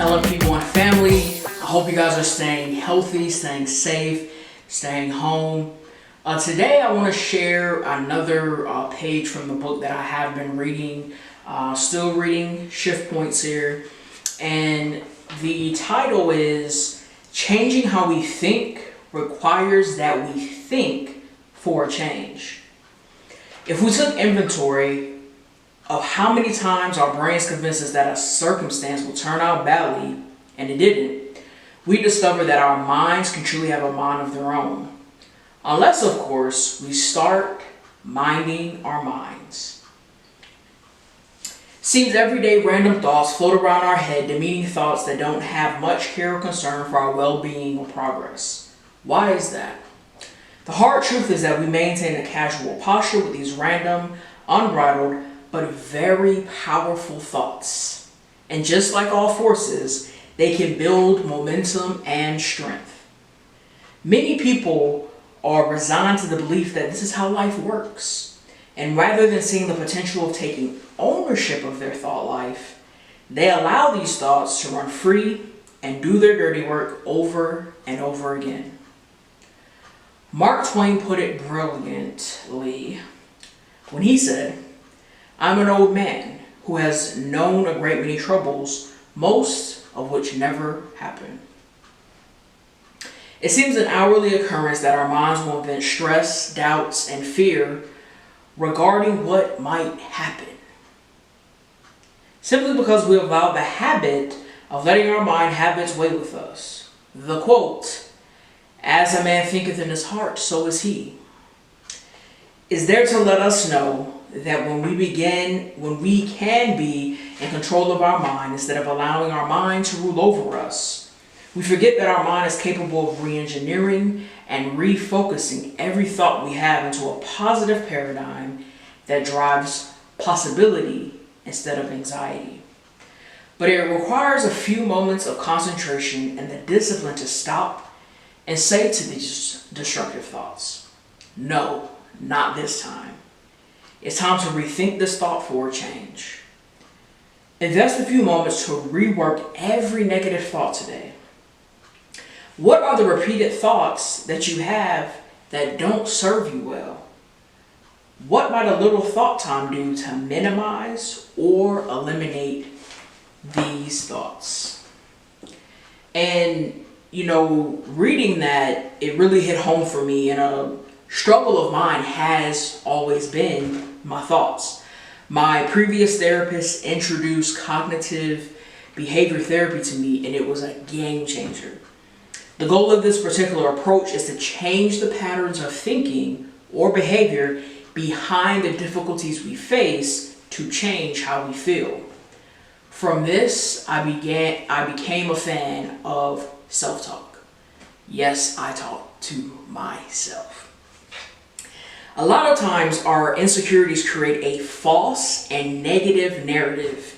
LMP1 family, I hope you guys are staying healthy, staying safe, staying home. Today I want to share another page from the book that I have been reading, still reading Shift Points here, and the title is Changing How We Think Requires That We Think for a Change. If we took inventory of how many times our brains convince us that a circumstance will turn out badly, and it didn't, we discover that our minds can truly have a mind of their own. Unless, of course, we start minding our minds. Seems everyday random thoughts float around our head, demeaning thoughts that don't have much care or concern for our well-being or progress. Why is that? The hard truth is that we maintain a casual posture with these random, unbridled, but very powerful thoughts. And just like all forces, they can build momentum and strength. Many people are resigned to the belief that this is how life works. And rather than seeing the potential of taking ownership of their thought life, they allow these thoughts to run free and do their dirty work over and over again. Mark Twain put it brilliantly when he said, "I'm an old man who has known a great many troubles, most of which never happen." It seems an hourly occurrence that our minds will invent stress, doubts, and fear regarding what might happen, simply because we allow the habit of letting our mind have its way with us. The quote, "As a man thinketh in his heart, so is he," is there to let us know that when we can be in control of our mind instead of allowing our mind to rule over us, we forget that our mind is capable of re-engineering and refocusing every thought we have into a positive paradigm that drives possibility instead of anxiety. But it requires a few moments of concentration and the discipline to stop and say to these destructive thoughts, "No, not this time. It's time to rethink this thought for a change." Invest a few moments to rework every negative thought today. What are the repeated thoughts that you have that don't serve you well? What might a little thought time do to minimize or eliminate these thoughts? And, reading that, it really hit home for me, and a struggle of mine has always been my thoughts. My previous therapist introduced cognitive behavior therapy to me, and it was a game changer. The goal of this particular approach is to change the patterns of thinking or behavior behind the difficulties we face to change how we feel. From this, I became a fan of self-talk. Yes, I talk to myself. A lot of times, our insecurities create a false and negative narrative.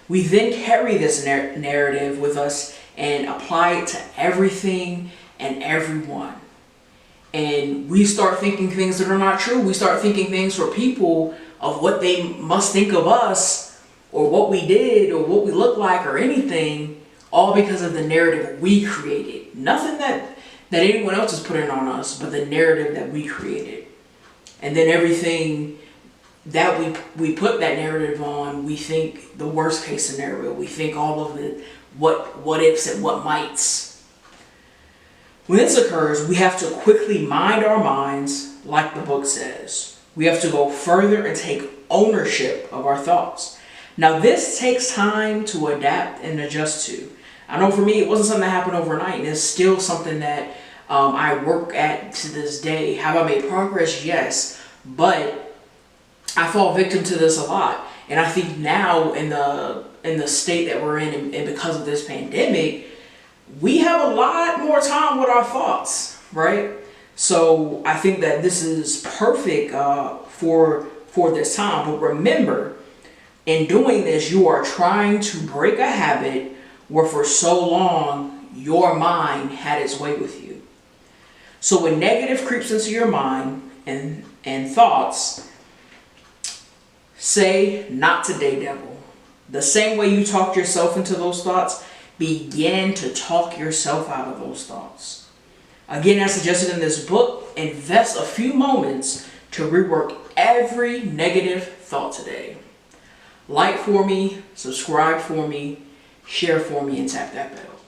We then carry this narrative with us and apply it to everything and everyone. And we start thinking things that are not true. We start thinking things for people of what they must think of us, or what we did, or what we look like, or anything, all because of the narrative we created. Nothing that anyone else is putting on us, but the narrative that we created. And then everything that we put that narrative on, we think the worst case scenario. We think all of the what ifs and what mights. When this occurs, we have to quickly mind our minds, like the book says. We have to go further and take ownership of our thoughts. Now, this takes time to adapt and adjust to. I know for me, it wasn't something that happened overnight, and it's still something that I work at to this day. Have I made progress? Yes. But I fall victim to this a lot. And I think now in the state that we're in, and because of this pandemic, we have a lot more time with our thoughts, right? So I think that this is perfect for this time. But remember, in doing this, you are trying to break a habit where for so long your mind had its way with you. So when negative creeps into your mind and thoughts, say, "Not today, devil." The same way you talked yourself into those thoughts, begin to talk yourself out of those thoughts. Again, as suggested in this book, invest a few moments to rework every negative thought today. Like for me, subscribe for me, share for me, and tap that bell.